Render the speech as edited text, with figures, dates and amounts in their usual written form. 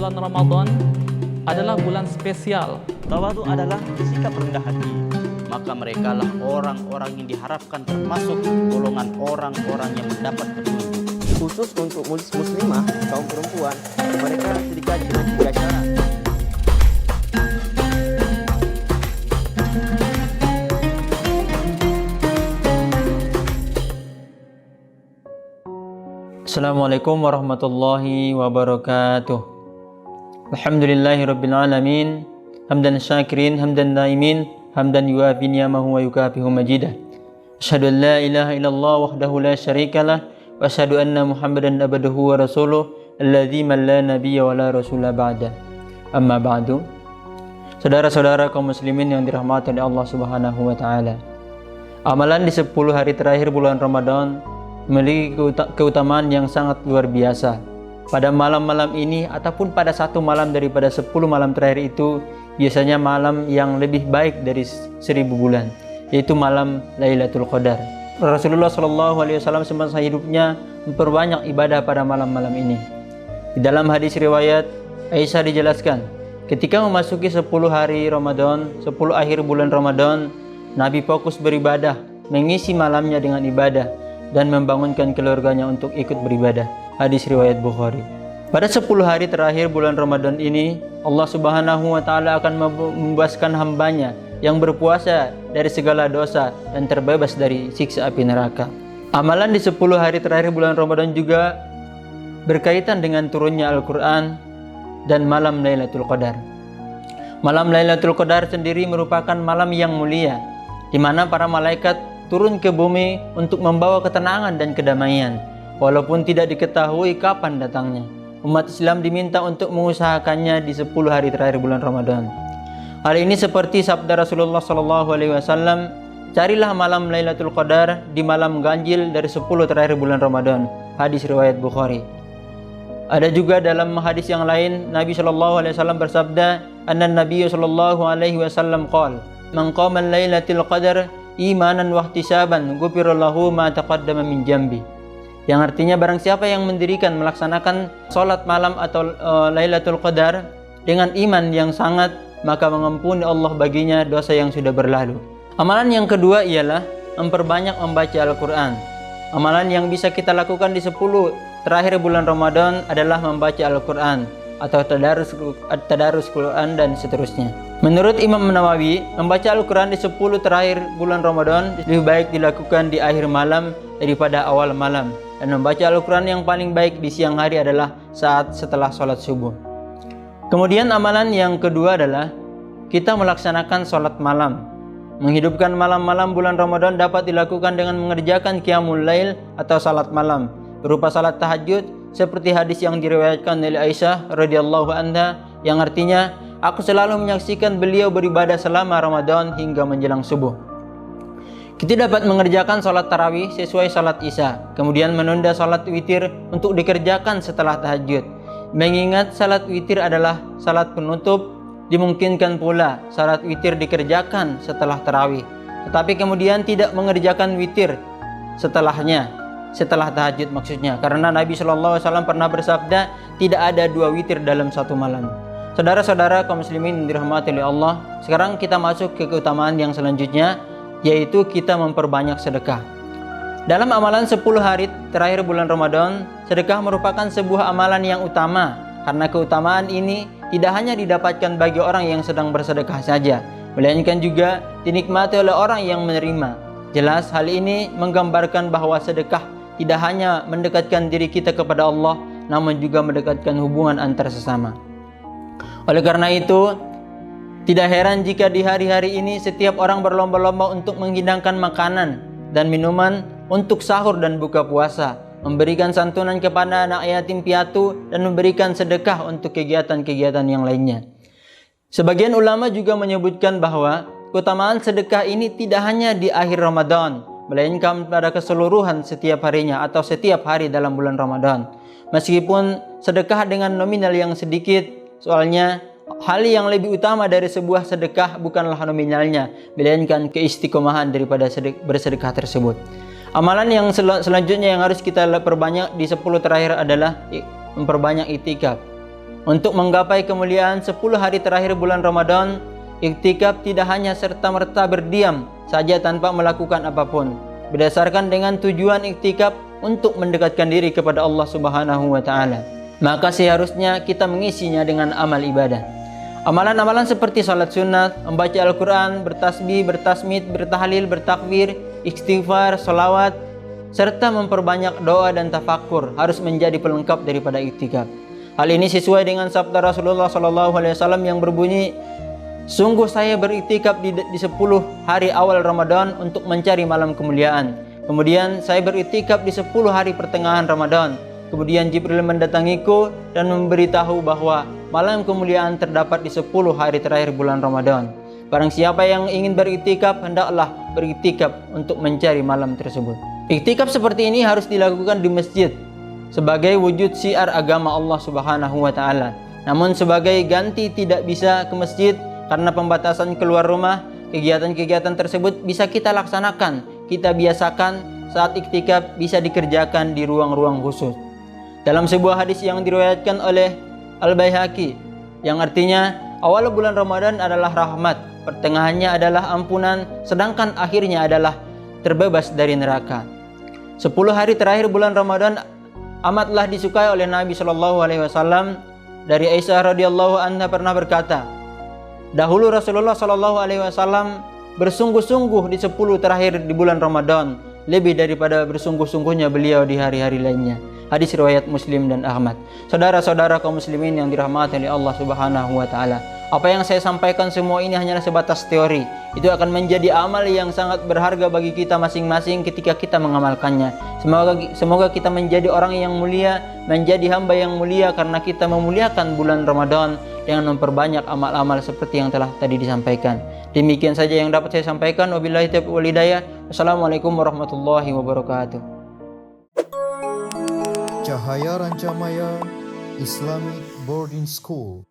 bulan Ramadan adalah bulan spesial. Tawadhu adalah sikap rendah hati. Maka merekalah orang-orang yang diharapkan termasuk golongan orang-orang yang mendapat petunjuk. Khusus untuk muslimah, kaum perempuan, mereka digaji dengan 3 syarat. Assalamualaikum warahmatullahi wabarakatuh. Alhamdulillahirabbil alamin, hamdan syakirin, hamdan naimin, hamdan yuafi ni'amahu wa yukafihu majidah. Asyhadu an la ilaha illallah wahdahu la syarikalah wa asyhadu anna Muhammadan abduhu wa rasuluh alladzi man la nabiyya wa la rasula ba'da. Amma ba'du. Saudara-saudara kaum muslimin yang dirahmati oleh Allah Subhanahu wa taala. Amalan di 10 hari terakhir bulan Ramadan memiliki keutamaan yang sangat luar biasa. Pada malam-malam ini ataupun pada satu malam daripada 10 malam terakhir itu biasanya malam yang lebih baik dari 1000 bulan, yaitu malam Lailatul Qadar. Rasulullah SAW semasa hidupnya memperbanyak ibadah pada malam-malam ini. Di dalam hadis riwayat Aisyah dijelaskan, ketika memasuki 10 hari Ramadan, 10 akhir bulan Ramadan, Nabi fokus beribadah, mengisi malamnya dengan ibadah dan membangunkan keluarganya untuk ikut beribadah. Hadis riwayat Bukhari. Pada 10 hari terakhir bulan Ramadan ini, Allah Subhanahu wa taala akan membebaskan hambanya yang berpuasa dari segala dosa dan terbebas dari siksa api neraka. Amalan di 10 hari terakhir bulan Ramadan juga berkaitan dengan turunnya Al-Quran dan malam Lailatul Qadar. Malam Lailatul Qadar sendiri merupakan malam yang mulia, di mana para malaikat turun ke bumi untuk membawa ketenangan dan kedamaian, walaupun tidak diketahui kapan datangnya. Umat Islam diminta untuk mengusahakannya di 10 hari terakhir bulan Ramadan. Hal ini seperti sabda Rasulullah SAW, carilah malam Lailatul Qadar di malam ganjil dari 10 terakhir bulan Ramadan. Hadis riwayat Bukhari. Ada juga dalam hadis yang lain, Nabi SAW bersabda, "Anna Nabi SAW qala, man qama Lailatul Qadar imanan wahtisaban ghufira lahu ma taqaddama min jambi." Yang artinya barang siapa yang mendirikan melaksanakan salat malam atau Lailatul Qadar dengan iman yang sangat, maka mengampuni Allah baginya dosa yang sudah berlalu. Amalan yang kedua ialah memperbanyak membaca Al-Quran. Amalan yang bisa kita lakukan di 10 terakhir bulan Ramadan adalah membaca Al-Quran atau tadarus Quran dan seterusnya. Menurut Imam Nawawi, membaca Al-Quran di 10 terakhir bulan Ramadan lebih baik dilakukan di akhir malam daripada awal malam. Dan membaca Al-Quran yang paling baik di siang hari adalah saat setelah sholat subuh. Kemudian amalan yang kedua adalah kita melaksanakan sholat malam. Menghidupkan malam-malam bulan Ramadan dapat dilakukan dengan mengerjakan qiyamul lail atau salat malam, berupa salat tahajud, seperti hadis yang diriwayatkan oleh Aisyah radhiyallahu anha yang artinya, aku selalu menyaksikan beliau beribadah selama Ramadan hingga menjelang subuh. Kita dapat mengerjakan salat tarawih sesuai salat isya, kemudian menunda salat witir untuk dikerjakan setelah tahajud. Mengingat salat witir adalah salat penutup, dimungkinkan pula salat witir dikerjakan setelah tarawih, tetapi kemudian tidak mengerjakan witir setelahnya, setelah tahajud maksudnya, karena Nabi SAW pernah bersabda, tidak ada 2 witir dalam satu malam. Saudara-saudara kaum muslimin dirahmati oleh Allah, sekarang kita masuk ke keutamaan yang selanjutnya, yaitu kita memperbanyak sedekah. Dalam amalan 10 hari terakhir bulan Ramadan, sedekah merupakan sebuah amalan yang utama, karena keutamaan ini tidak hanya didapatkan bagi orang yang sedang bersedekah saja, melainkan juga dinikmati oleh orang yang menerima. Jelas hal ini menggambarkan bahwa sedekah tidak hanya mendekatkan diri kita kepada Allah, namun juga mendekatkan hubungan antar sesama. Oleh karena itu, tidak heran jika di hari-hari ini setiap orang berlomba-lomba untuk menghidangkan makanan dan minuman untuk sahur dan buka puasa, memberikan santunan kepada anak yatim piatu, dan memberikan sedekah untuk kegiatan-kegiatan yang lainnya. Sebagian ulama juga menyebutkan bahwa keutamaan sedekah ini tidak hanya di akhir Ramadan, melainkan pada keseluruhan setiap harinya atau setiap hari dalam bulan Ramadan. Meskipun sedekah dengan nominal yang sedikit, soalnya hal yang lebih utama dari sebuah sedekah bukanlah nominalnya, melainkan keistiqomahan daripada bersedekah tersebut. Amalan yang selanjutnya yang harus kita perbanyak di 10 terakhir adalah memperbanyak itikaf. Untuk menggapai kemuliaan 10 hari terakhir bulan Ramadan, iktikaf tidak hanya serta-merta berdiam saja tanpa melakukan apapun. Berdasarkan dengan tujuan iktikaf untuk mendekatkan diri kepada Allah Subhanahu wa taala, maka seharusnya kita mengisinya dengan amal ibadah. Amalan-amalan seperti salat sunat, membaca Al-Quran, bertasbih, bertasmid, bertahlil, bertakbir, istighfar, salawat, serta memperbanyak doa dan tafakur harus menjadi pelengkap daripada iktikaf. Hal ini sesuai dengan sabda Rasulullah SAW yang berbunyi, sungguh saya beriktikaf di 10 hari awal Ramadan untuk mencari malam kemuliaan. Kemudian saya beriktikaf di 10 hari pertengahan Ramadan. Kemudian Jibril mendatangiku dan memberitahu bahwa malam kemuliaan terdapat di 10 hari terakhir bulan Ramadan. Barang siapa yang ingin beriktikaf, hendaklah beriktikaf untuk mencari malam tersebut. Iktikaf seperti ini harus dilakukan di masjid sebagai wujud syiar agama Allah Subhanahu wa taala. Namun sebagai ganti tidak bisa ke masjid karena pembatasan keluar rumah, kegiatan-kegiatan tersebut bisa kita laksanakan, kita biasakan saat iktikaf bisa dikerjakan di ruang-ruang khusus. Dalam sebuah hadis yang diriwayatkan oleh Al-Baihaqi yang artinya awal bulan Ramadan adalah rahmat, pertengahannya adalah ampunan, sedangkan akhirnya adalah terbebas dari neraka. 10 hari terakhir bulan Ramadan amatlah disukai oleh Nabi SAW. Dari Aisyah radhiyallahu anha pernah berkata, dahulu Rasulullah SAW bersungguh-sungguh di 10 terakhir di bulan Ramadan lebih daripada bersungguh-sungguhnya beliau di hari-hari lainnya. Hadis riwayat Muslim dan Ahmad. Saudara-saudara kaum muslimin yang dirahmati oleh Allah Subhanahu wa taala, apa yang saya sampaikan semua ini hanyalah sebatas teori. Itu akan menjadi amal yang sangat berharga bagi kita masing-masing ketika kita mengamalkannya. Semoga kita menjadi orang yang mulia, menjadi hamba yang mulia karena kita memuliakan bulan Ramadan dengan memperbanyak amal-amal seperti yang telah tadi disampaikan. Demikian saja yang dapat saya sampaikan. Wabillahi taufiq wal hidayah. Wassalamualaikum warahmatullahi wabarakatuh. Cahaya Rancamaya Islamic Boarding School